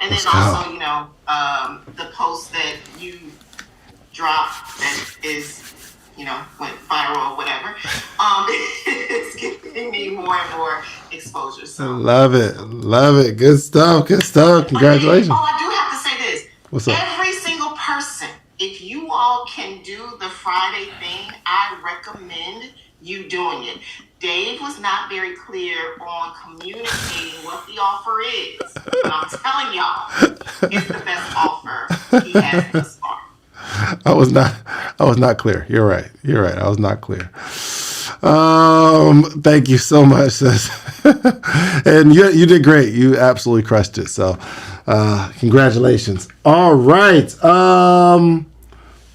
And then Let's go. also, the post that you dropped that is, went viral or whatever, it's giving me more and more exposure. I So, love it. Love it. Good stuff. Good stuff. but then, Congratulations. I do have to say this. What's up? Every single person, if you all can do the Friday thing, I recommend you doing it. Dave was not very clear on communicating what the offer is. But I'm telling y'all, it's the best offer he has thus far. I was not. I was not clear. You're right. You're right. I was not clear. Thank you so much, sis. And you did great. You absolutely crushed it. So, congratulations. All right.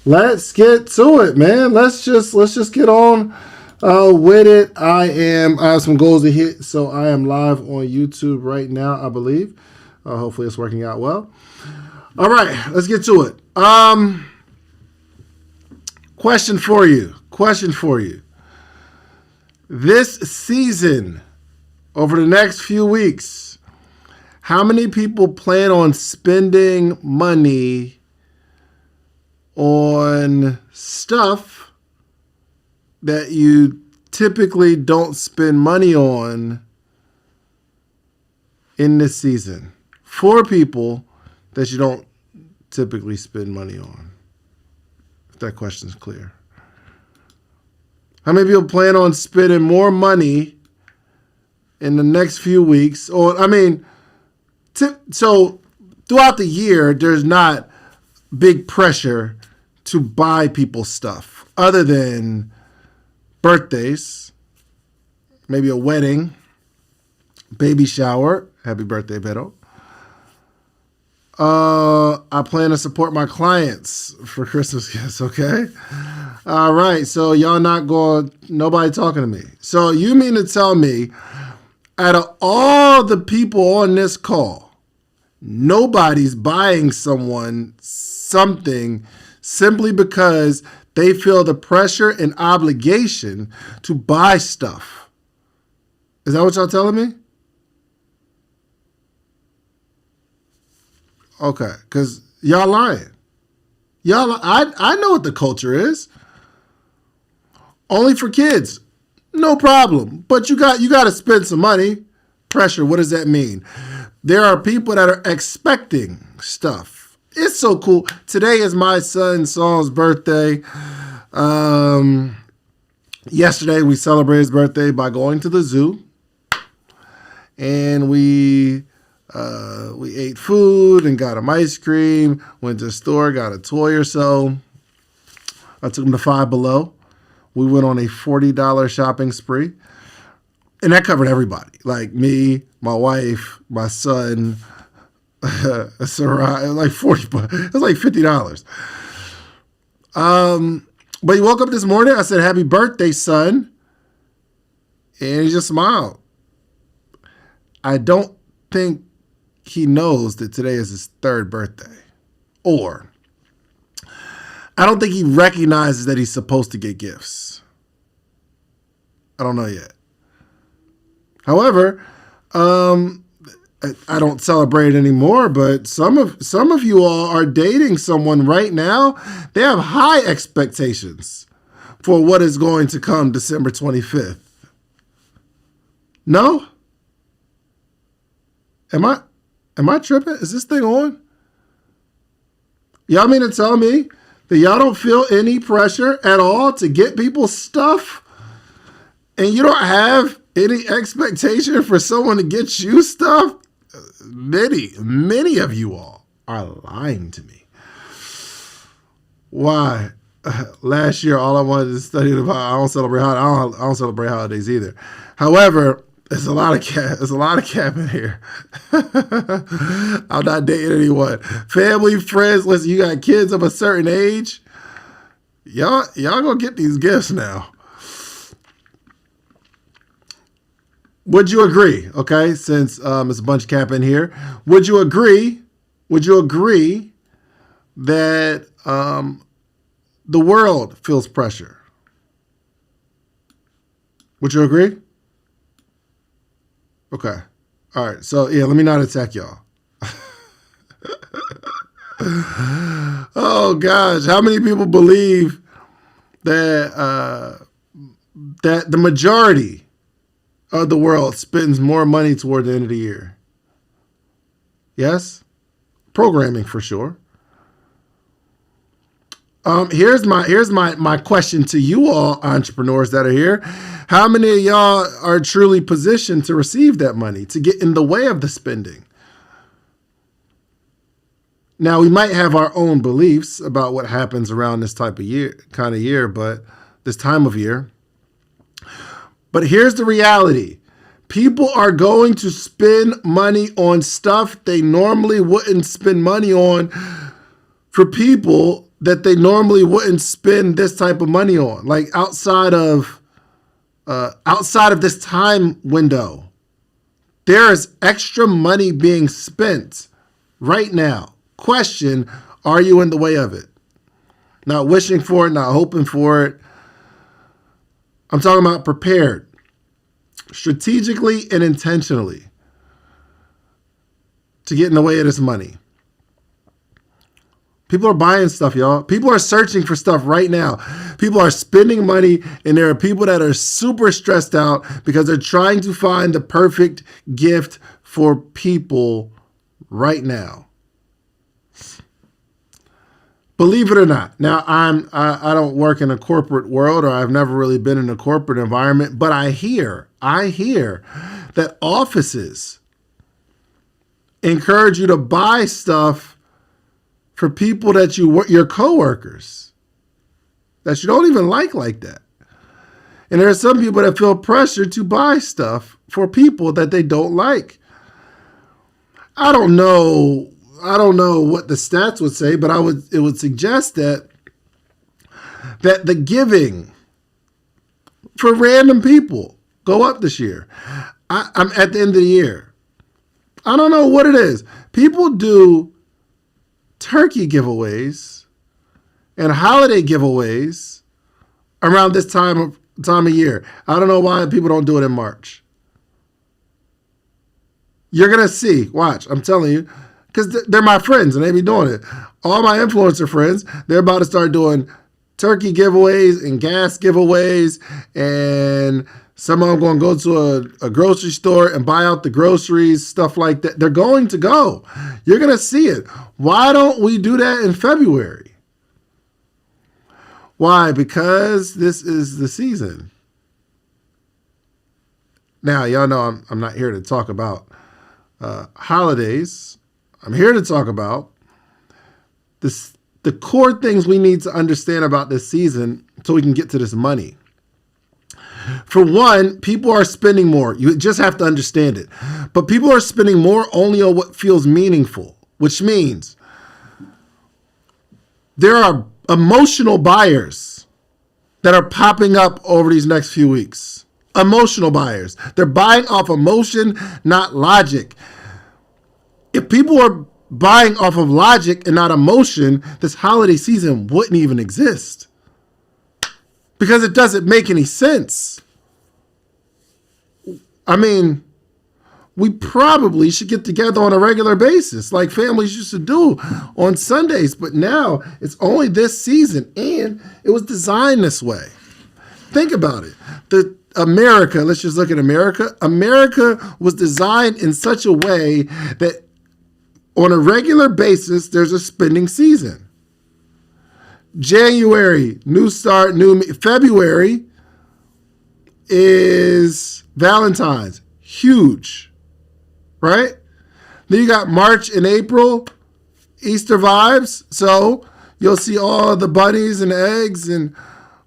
Let's get to it, man. Let's just get on with it. I have some goals to hit, so I am live on YouTube right now, I believe. Hopefully, it's working out well. All right, let's get to it. Question for you. Question for you. This season, over the next few weeks, how many people plan on spending money on stuff that you typically don't spend money on in this season? 4 people that you don't typically spend money on. If that question's clear. How many people plan on spending more money in the next few weeks? Or, so throughout the year, there's not big pressure to buy people stuff other than birthdays, maybe a wedding, baby shower. Happy birthday, Beto. I plan to support my clients for Christmas gifts, okay? All right, so y'all nobody talking to me. So you mean to tell me, out of all the people on this call, nobody's buying someone something simply because they feel the pressure and obligation to buy stuff? Is that what y'all telling me? Okay, because y'all lying. I know what the culture is. Only for kids. No problem. But you got to spend some money. Pressure, what does that mean? There are people that are expecting stuff. It's so cool. Today is my son Saul's birthday. Yesterday we celebrated his birthday by going to the zoo. And we ate food and got him ice cream, went to the store, got a toy or so. I took him to Five Below. We went on a $40 shopping spree. And that covered everybody. Like me, my wife, my son, Sarai. It was like 40 bucks. It was like $50. But he woke up this morning. I said, "Happy birthday, son." And he just smiled. I don't think he knows that today is his 3rd birthday. Or I don't think he recognizes that he's supposed to get gifts. I don't know yet. However, I don't celebrate anymore, but some of you all are dating someone right now. They have high expectations for what is going to come December 25th. No? Am I tripping? Is this thing on? Y'all mean to tell me that y'all don't feel any pressure at all to get people stuff? And you don't have any expectation for someone to get you stuff? Many of you all are lying to me. Why? Last year, all I wanted to study about. I don't celebrate holidays either. However, there's a lot of cap in here. I'm not dating anyone. Family, friends. Listen, you got kids of a certain age. Y'all gonna get these gifts now. Would you agree? Okay, since it's a bunch of cap in here, would you agree? Would you agree that the world feels pressure? Would you agree? Okay. All right. So yeah, let me not attack y'all. Oh gosh, how many people believe that that the majority of the world spends more money toward the end of the year? Yes, programming for sure. Here's my question to you all entrepreneurs that are here. How many of y'all are truly positioned to receive that money, to get in the way of the spending? Now, we might have our own beliefs about what happens around this type of year, but this time of year. But here's the reality. People are going to spend money on stuff they normally wouldn't spend money on for people that they normally wouldn't spend this type of money on, like outside of this time window. There is extra money being spent right now. Question, are you in the way of it? Not wishing for it, not hoping for it. I'm talking about prepared, strategically and intentionally to get in the way of this money. People are buying stuff, y'all. People are searching for stuff right now. People are spending money, and there are people that are super stressed out because they're trying to find the perfect gift for people right now. Believe it or not. Now, I don't work in a corporate world, or I've never really been in a corporate environment, but I hear that offices encourage you to buy stuff for people that your coworkers that you don't even like that. And there are some people that feel pressure to buy stuff for people that they don't like. I don't know what the stats would say, but it would suggest that the giving for random people go up this year. I'm at the end of the year. I don't know what it is. People do turkey giveaways and holiday giveaways around this time of year. I don't know why people don't do it in March. You're going to see. Watch. I'm telling you. Because they're my friends and they be doing it. All my influencer friends, they're about to start doing turkey giveaways and gas giveaways. And some of them going to go to a grocery store and buy out the groceries, stuff like that. They're going to go. You're going to see it. Why don't we do that in February? Why? Because this is the season. Now, y'all know I'm not here to talk about holidays. I'm here to talk about the core things we need to understand about this season so we can get to this money. For one, people are spending more. You just have to understand it. But people are spending more only on what feels meaningful, which means there are emotional buyers that are popping up over these next few weeks. Emotional buyers. They're buying off emotion, not logic. If people are buying off of logic and not emotion, this holiday season wouldn't even exist. Because it doesn't make any sense. I mean, we probably should get together on a regular basis like families used to do on Sundays. But now it's only this season and it was designed this way. Think about it. Let's just look at America. America was designed in such a way that on a regular basis, there's a spending season. January, new start, February is Valentine's. Huge. Right? Then you got March and April, Easter vibes. So you'll see all the bunnies and eggs and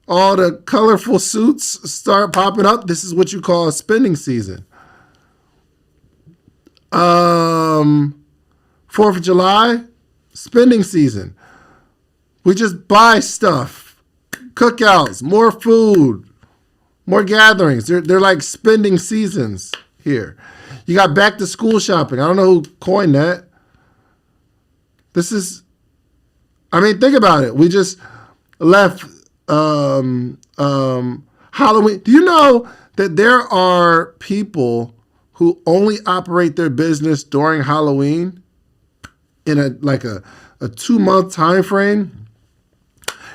all the colorful suits start popping up. This is what you call a spending season. 4th of July, spending season. We just buy stuff, cookouts, more food, more gatherings. They're like spending seasons here. You got back to school shopping. I don't know who coined that. Think about it. We just left Halloween. Do you know that there are people who only operate their business during Halloween? in a 2-month time frame,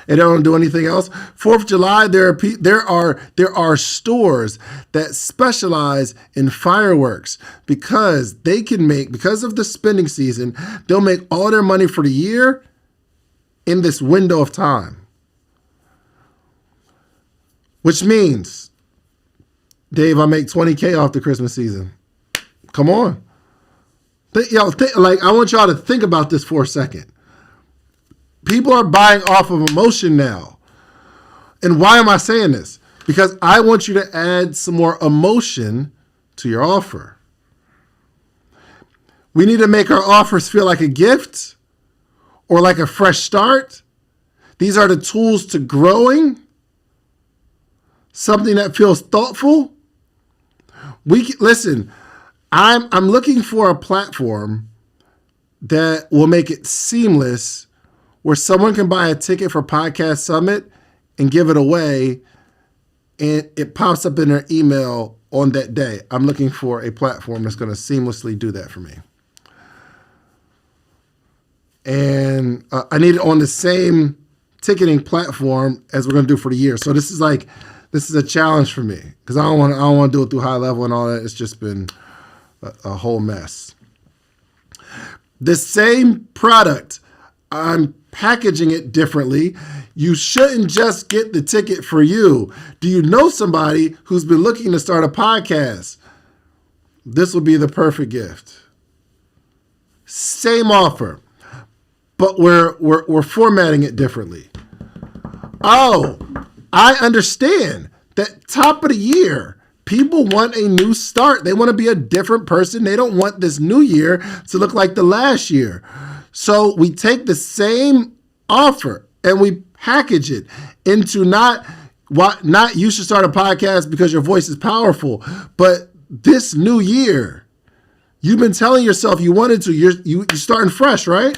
and they don't do anything else. 4th of July, there are stores that specialize in fireworks because because of the spending season, they'll make all their money for the year in this window of time. Which means, Dave, I make $20K off the Christmas season. Come on. I want y'all to think about this for a second. People are buying off of emotion now. And why am I saying this? Because I want you to add some more emotion to your offer. We need to make our offers feel like a gift or like a fresh start. These are the tools to growing. Something that feels thoughtful. Listen, I'm looking for a platform that will make it seamless where someone can buy a ticket for Podcast Summit and give it away, and it pops up in their email on that day. I'm looking for a platform that's going to seamlessly do that for me. And I need it on the same ticketing platform as we're going to do for the year. So this is a challenge for me because I don't want to do it through High Level and all that. It's just been a whole mess. The same product, I'm packaging it differently. You shouldn't just get the ticket for you. Do you know somebody who's been looking to start a podcast? This will be the perfect gift. Same offer, but we're formatting it differently. Oh, I understand that top of the year, people want a new start. They want to be a different person. They don't want this new year to look like the last year. So we take the same offer and we package it into not you should start a podcast because your voice is powerful, but this new year, you've been telling yourself you wanted to. You're starting fresh, right?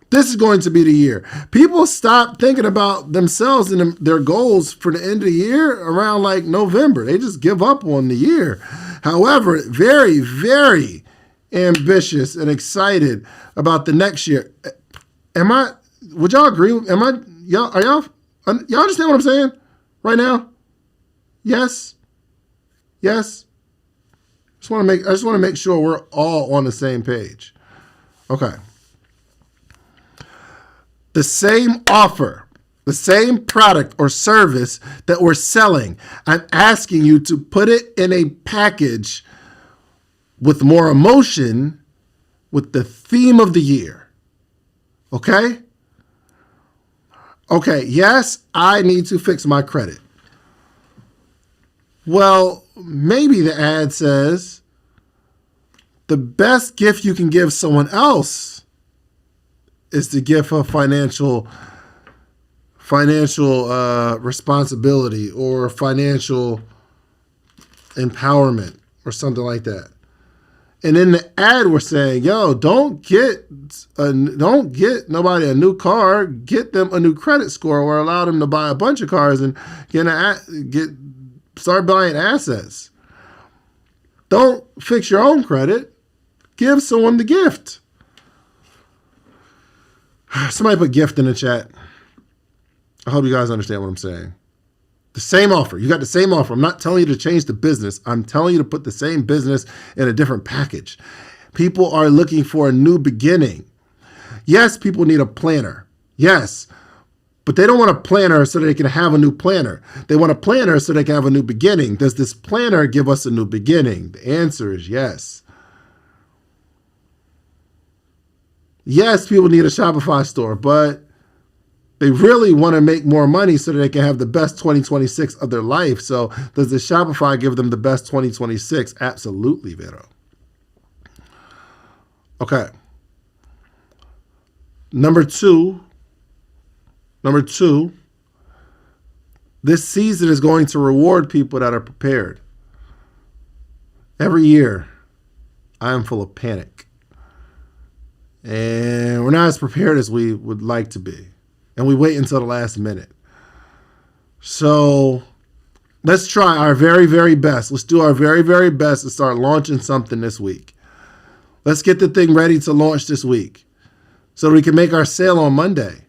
This is going to be the year. People stop thinking about themselves and their goals for the end of the year around like November. They just give up on the year. However, very, very ambitious and excited about the next year. Would y'all agree? Y'all understand what I'm saying right now? Yes? Yes? I just want to make sure we're all on the same page. Okay. The same offer, the same product or service that we're selling, I'm asking you to put it in a package with more emotion, with the theme of the year. Okay? Okay, yes, I need to fix my credit. Well, maybe the ad says the best gift you can give someone else is to give a financial responsibility or financial empowerment or something like that. And in the ad, we're saying, "Yo, don't get nobody a new car. Get them a new credit score, or allow them to buy a bunch of cars and start buying assets. Don't fix your own credit. Give someone the gift." Somebody put gift in the chat. I hope you guys understand what I'm saying. The same offer. You got the same offer. I'm not telling you to change the business. I'm telling you to put the same business in a different package. People are looking for a new beginning. Yes, people need a planner. Yes. But they don't want a planner so they can have a new planner. They want a planner so they can have a new beginning. Does this planner give us a new beginning? The answer is yes. Yes, people need a Shopify store, but they really want to make more money so that they can have the best 2026 of their life. So does the Shopify give them the best 2026? Absolutely, Vero. Okay. Number two, this season is going to reward people that are prepared. Every year, I am full of panic. And we're not as prepared as we would like to be. And we wait until the last minute. So let's try our very, very best. Let's do our very, very best to start launching something this week. Let's get the thing ready to launch this week so we can make our sale on Monday.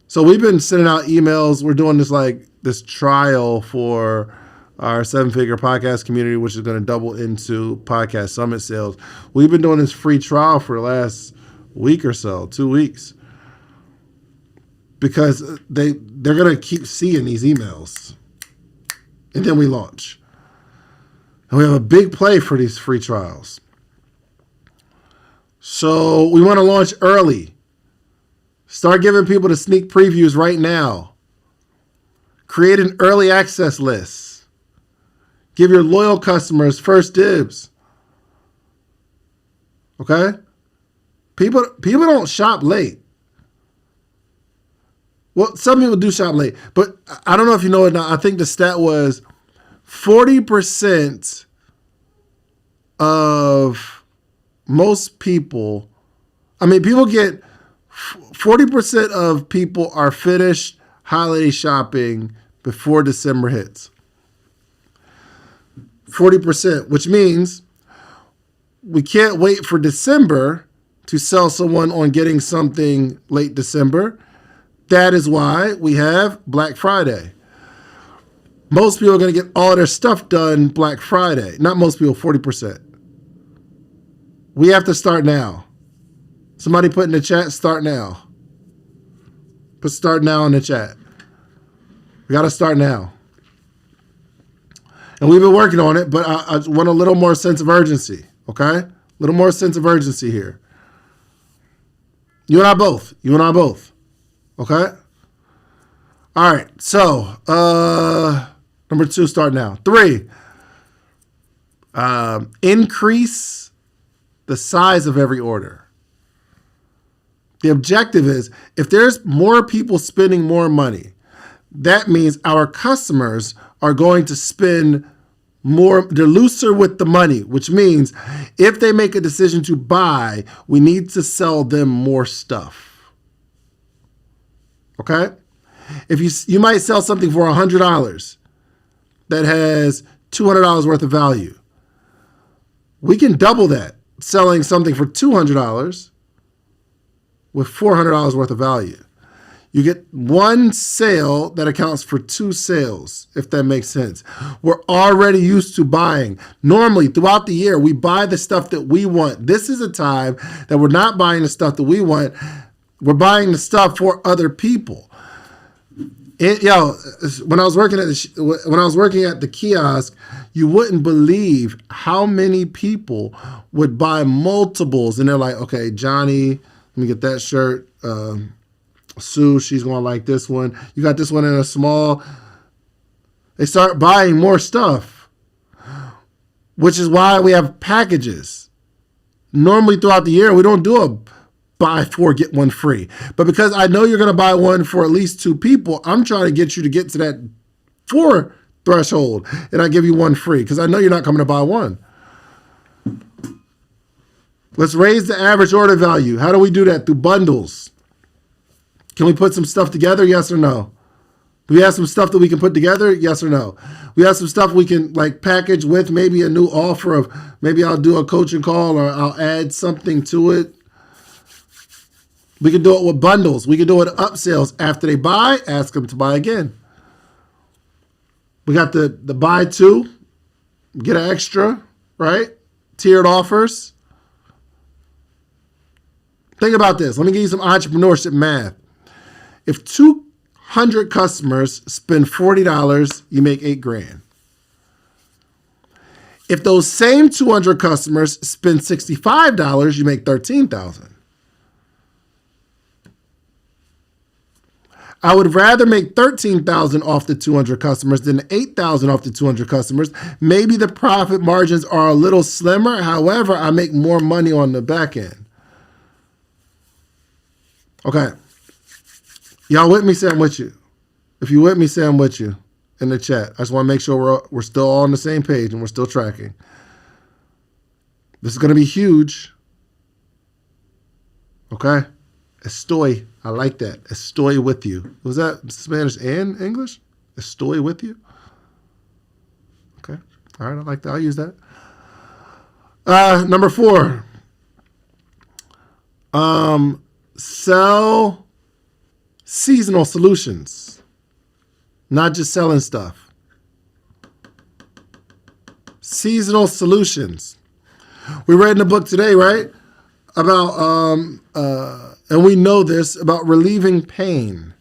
So we've been sending out emails. We're doing this trial for our 7-figure podcast community, which is going to double into podcast summit sales. We've been doing this free trial for the last week or so, 2 weeks, because they're going to keep seeing these emails. And then we launch. And we have a big play for these free trials. So we want to launch early. Start giving people the sneak previews right now. Create an early access list. Give your loyal customers first dibs. Okay? People don't shop late. Well, some people do shop late, but I don't know if you know it now. I think the stat was 40% of most people, people get 40% of people are finished holiday shopping before December hits. 40%, which means we can't wait for December to sell someone on getting something late December. That is why we have Black Friday. Most people are going to get all their stuff done Black Friday. Not most people, 40%. We have to start now. Somebody put in the chat, start now. Put start now in the chat. We got to start now. And we've been working on it, but I want a little more sense of urgency, okay? A little more sense of urgency here. You and I both, okay? All right, so number 2, start now. 3, increase the size of every order. The objective is, if there's more people spending more money, that means our customers are going to spend more. They're looser with the money, which means if they make a decision to buy, we need to sell them more stuff. Okay? If you might sell something for $100 that has $200 worth of value. We can double that, selling something for $200 with $400 worth of value. You get one sale that accounts for 2 sales, if that makes sense. We're already used to buying. Normally, throughout the year, we buy the stuff that we want. This is a time that we're not buying the stuff that we want. We're buying the stuff for other people. When I was working at the kiosk, you wouldn't believe how many people would buy multiples, and they're like, okay, Johnny, let me get that shirt. Sue, she's going to like this one. You got this one in a small. They start buying more stuff, which is why we have packages. Normally throughout the year, we don't do a buy 4, get 1 free. But because I know you're going to buy one for at least 2 people, I'm trying to get you to get to that 4 threshold, and I give you 1 free because I know you're not coming to buy 1. Let's raise the average order value. How do we do that? Through bundles. Can we put some stuff together? Yes or no? Do we have some stuff that we can put together? Yes or no? We have some stuff we can package with maybe a new offer of maybe I'll do a coaching call or I'll add something to it. We can do it with bundles. We can do it with upsells. After they buy, ask them to buy again. We got the buy 2, get an extra, right? Tiered offers. Think about this. Let me give you some entrepreneurship math. If 200 customers spend $40, you make $8,000. If those same 200 customers spend $65, you make $13,000. I would rather make $13,000 off the 200 customers than $8,000 off the 200 customers. Maybe the profit margins are a little slimmer. However, I make more money on the back end. Okay. Y'all with me? Say I'm with you. If you with me, say I'm with you in the chat. I just want to make sure we're still all on the same page and we're still tracking. This is going to be huge. Okay? Estoy. I like that. Estoy with you. Was that Spanish and English? Estoy with you? Okay. All right. I like that. I'll use that. Number 4. Sell seasonal solutions, not just selling stuff. Seasonal solutions. We read in the book today, right? About, and we know this, about relieving pain.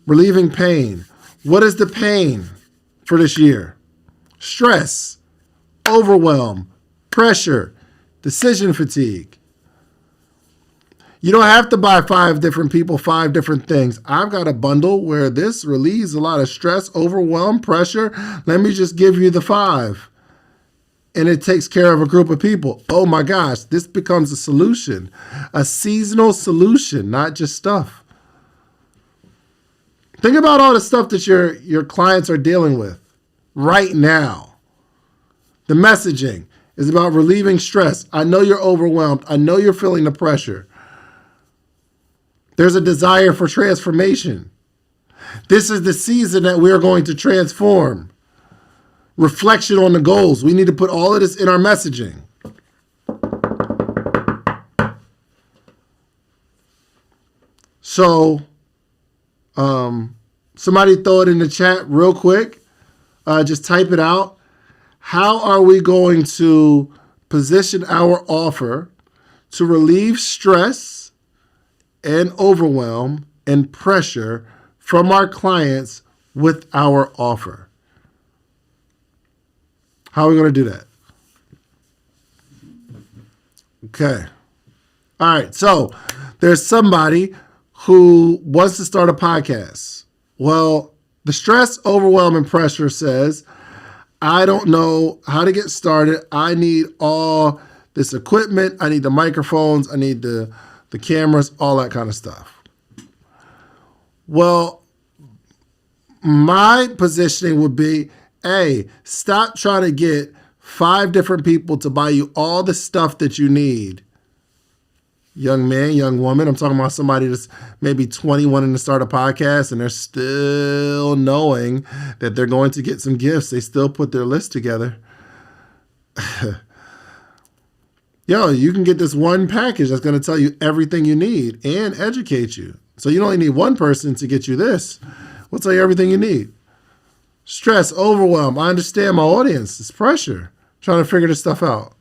Relieving pain. What is the pain for this year? Stress, overwhelm, pressure, decision fatigue. You don't have to buy 5 different people, 5 different things. I've got a bundle where this relieves a lot of stress, overwhelm, pressure. Let me just give you the 5. And it takes care of a group of people. Oh my gosh, this becomes a solution, a seasonal solution, not just stuff. Think about all the stuff that your clients are dealing with right now. The messaging is about relieving stress. I know you're overwhelmed. I know you're feeling the pressure. There's a desire for transformation. This is the season that we are going to transform. Reflection on the goals. We need to put all of this in our messaging. So, somebody throw it in the chat real quick. Just type it out. How are we going to position our offer to relieve stress and overwhelm and pressure from our clients with our offer? How are we going to do that? Okay. All right. So there's somebody who wants to start a podcast. Well, the stress, overwhelm, and pressure says, I don't know how to get started. I need all this equipment. I need the microphones. I need the cameras, all that kind of stuff. Well, my positioning would be, hey, stop trying to get 5 different people to buy you all the stuff that you need. Young man, young woman, I'm talking about somebody that's maybe 20 wanting to start a podcast and they're still knowing that they're going to get some gifts. They still put their list together. Yo, you can get this one package that's going to tell you everything you need and educate you. So you only need one person to get you this. We'll tell you everything you need. Stress, overwhelm. I understand my audience. It's pressure. Trying to figure this stuff out.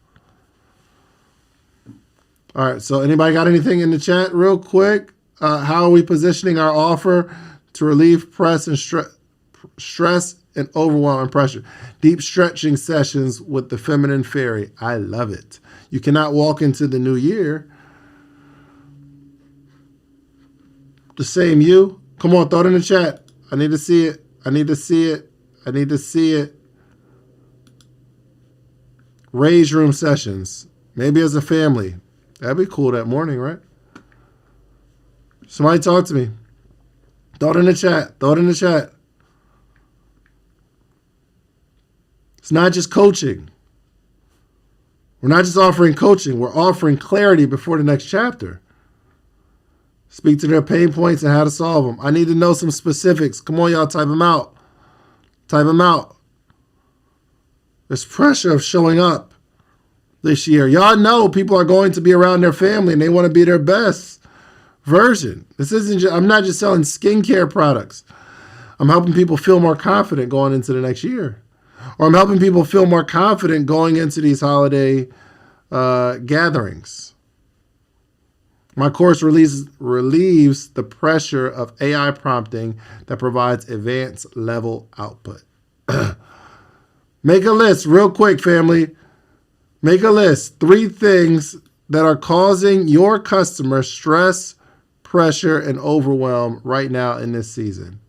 All right, so anybody got anything in the chat real quick? How are we positioning our offer to relieve stress and overwhelm and pressure? Deep stretching sessions with the feminine fairy. I love it. You cannot walk into the new year the same you. Come on, throw it in the chat. I need to see it. I need to see it. I need to see it. Rage room sessions. Maybe as a family. That'd be cool that morning, right? Somebody talk to me. Throw it in the chat. Throw it in the chat. It's not just coaching. We're not just offering coaching. We're offering clarity before the next chapter. Speak to their pain points and how to solve them. I need to know some specifics. Come on, y'all, type them out. Type them out. There's pressure of showing up this year. Y'all know people are going to be around their family and they want to be their best version. This isn't just, I'm not just selling skincare products. I'm helping people feel more confident going into the next year. Or I'm helping people feel more confident going into these holiday gatherings. My course relieves the pressure of AI prompting that provides advanced level output. Make a list real quick, family. Make a list. 3 things that are causing your customer stress, pressure, and overwhelm right now in this season.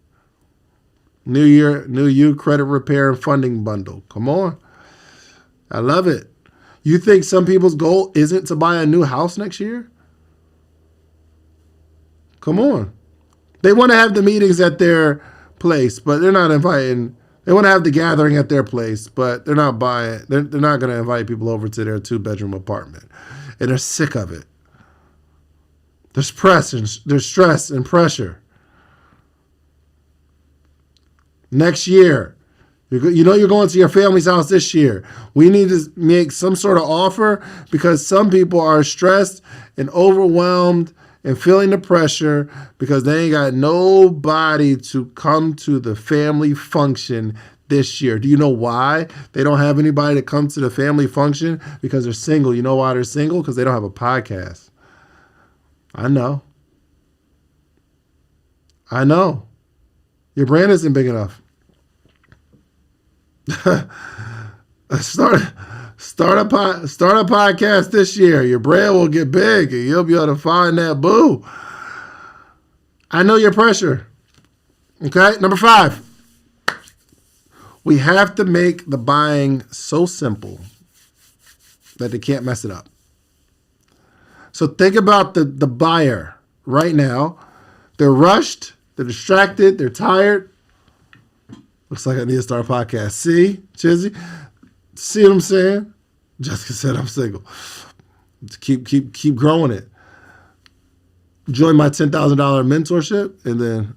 New year, new you, credit repair and funding bundle. Come on. I love it. You think some people's goal isn't to buy a new house next year? Come on. They want to have the meetings at their place, but they're not inviting. They want to have the gathering at their place, but they're not buying. They're not going to invite people over to their 2-bedroom apartment. And they're sick of it. There's there's stress and pressure. Next year, You're going to your family's house this year. We need to make some sort of offer because some people are stressed and overwhelmed and feeling the pressure because they ain't got nobody to come to the family function this year. Do you know why they don't have anybody to come to the family function? Because they're single. You know why they're single? Because they don't have a podcast. I know. Your brand isn't big enough. Start a podcast this year. Your brand will get big and you'll be able to find that boo. I know your pressure. Okay, number 5. We have to make the buying so simple that they can't mess it up. So think about the buyer right now. They're rushed, they're distracted, they're tired. Looks like I need to start a podcast. See, Chizzy? See what I'm saying? Jessica said I'm single. Keep growing it. Join my $10,000 mentorship, and then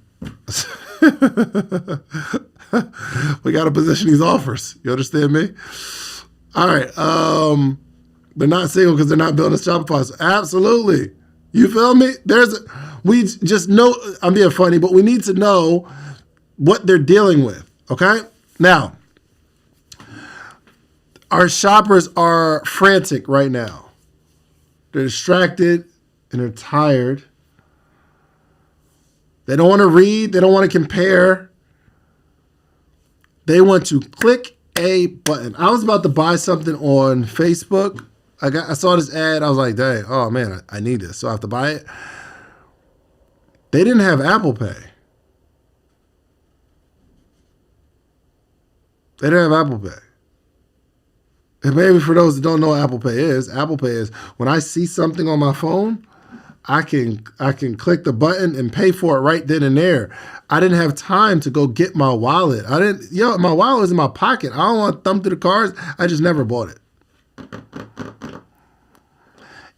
we got to position these offers. You understand me? All right. They're not single because they're not building a Shopify. So absolutely. You feel me? We just know, I'm being funny, but we need to know what they're dealing with. Okay? Now, our shoppers are frantic right now. They're distracted and they're tired. They don't want to read. They don't want to compare. They want to click a button. I was about to buy something on Facebook. I saw this ad. I was like, dang, oh man, I need this. So I have to buy it. They didn't have Apple Pay. They didn't have Apple Pay. And maybe for those that don't know what Apple Pay is when I see something on my phone, I can click the button and pay for it right then and there. I didn't have time to go get my wallet. My wallet was in my pocket. I don't want to thumb through the cards. I just never bought it.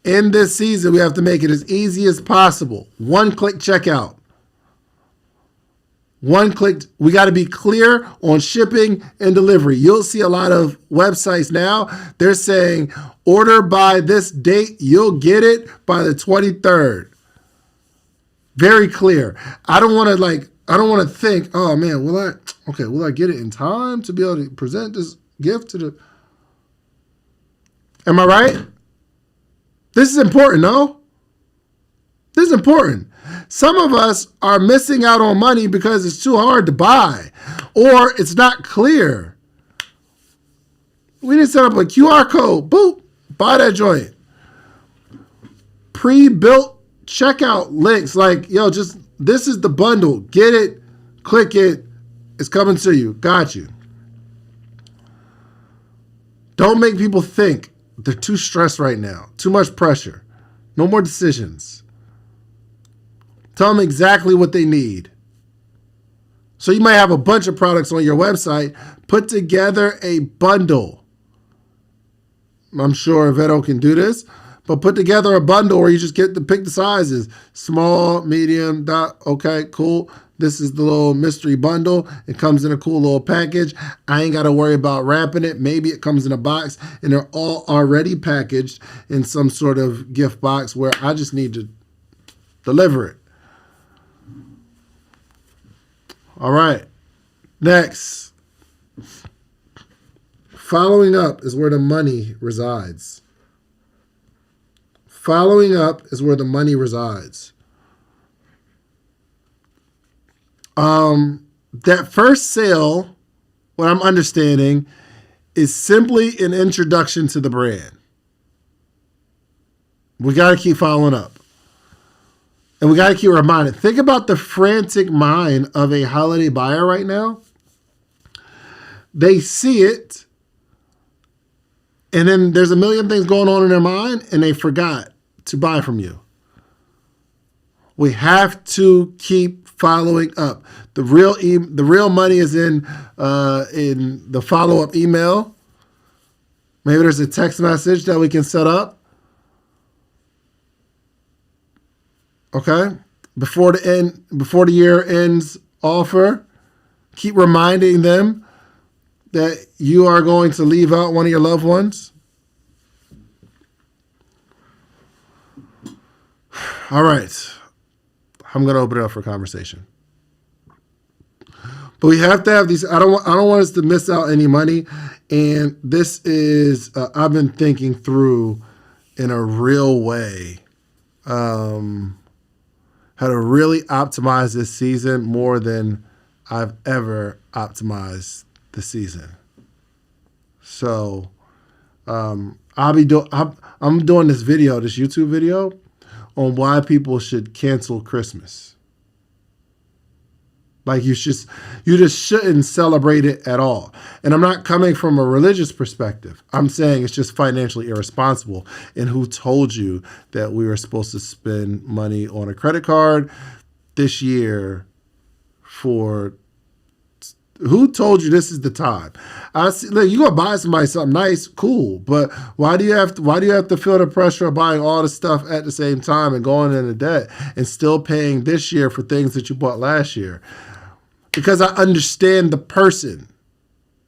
In this season, we have to make it as easy as possible. One-click checkout. One-click. We got to be clear on shipping and delivery. You'll see a lot of websites now. They're saying, order by this date. You'll get it by the 23rd. Very clear. I don't want to think, oh man, will I get it in time to be able to present this gift to the... Am I right? This is important, no? This is important. Some of us are missing out on money because it's too hard to buy or it's not clear. We need to set up a QR code. Boop. Buy that joint. Pre-built checkout links like, this is the bundle. Get it. Click it. It's coming to you. Got you. Don't make people think. They're too stressed right now. Too much pressure. No more decisions. Tell them exactly what they need. So you might have a bunch of products on your website. Put together a bundle. I'm sure Veto can do this. But put together a bundle where you just pick the sizes. Small, medium, okay, cool. This is the little mystery bundle. It comes in a cool little package. I ain't got to worry about wrapping it. Maybe it comes in a box and they're all already packaged in some sort of gift box where I just need to deliver it. All right. Next. Following up is where the money resides. Following up is where the money resides. That first sale, what I'm understanding, is simply an introduction to the brand. We got to keep following up. And we got to keep reminding. Think about the frantic mind of a holiday buyer right now. They see it, and then there's a million things going on in their mind, and they forgot to buy from you. We have to keep following up. The real money is in the follow-up email. Maybe there's a text message that we can set up. Okay? Before the year ends offer, keep reminding them that you are going to leave out one of your loved ones? All right. I'm going to open it up for conversation. But we have to have these. I don't want us to miss out any money. And this is I've been thinking through in a real way how to really optimize this season more than I've ever optimized the season. So I'm doing this video, this YouTube video on why people should cancel Christmas. Like you just shouldn't celebrate it at all. And I'm not coming from a religious perspective. I'm saying it's just financially irresponsible. And who told you that we were supposed to spend money on a credit card this year for? Who told you this is the time? Look, you gonna buy somebody something nice, cool, but why do you have to feel the pressure of buying all the stuff at the same time and going into debt and still paying this year for things that you bought last year? Because I understand the person,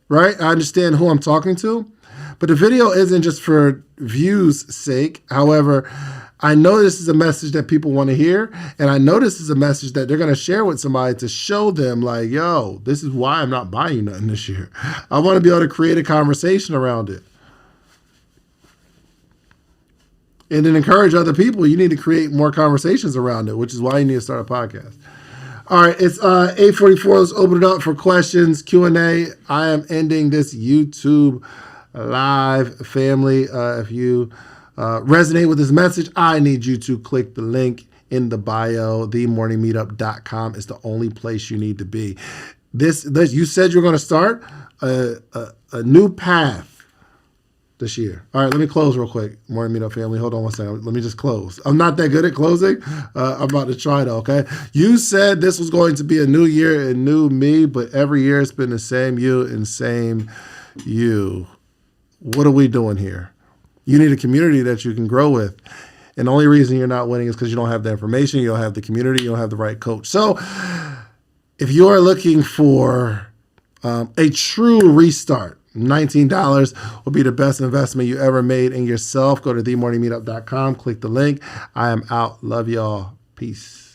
right? I understand who I'm talking to, but the video isn't just for views' sake. However, I know this is a message that people want to hear, and I know this is a message that they're going to share with somebody to show them, like, yo, this is why I'm not buying you nothing this year. I want to be able to create a conversation around it. And then encourage other people. You need to create more conversations around it, which is why you need to start a podcast. All right, it's 8:44. Let's open it up for questions, Q&A. I am ending this YouTube live, family. If you resonate with this message, I need you to click the link in the bio. themorningmeetup.com is the only place you need to be. This you said you're going to start a new path this year. All right, let me close real quick. Morning Meetup family, hold on one second. Let me just close. I'm not that good at closing. I'm about to try though, okay? You said this was going to be a new year and new me, but every year it's been the same you and same you. What are we doing here? You need a community that you can grow with. And the only reason you're not winning is because you don't have the information, you don't have the community, you don't have the right coach. So if you're looking for a true restart, $19 will be the best investment you ever made in yourself. Go to themorningmeetup.com, click the link. I am out. Love y'all. Peace.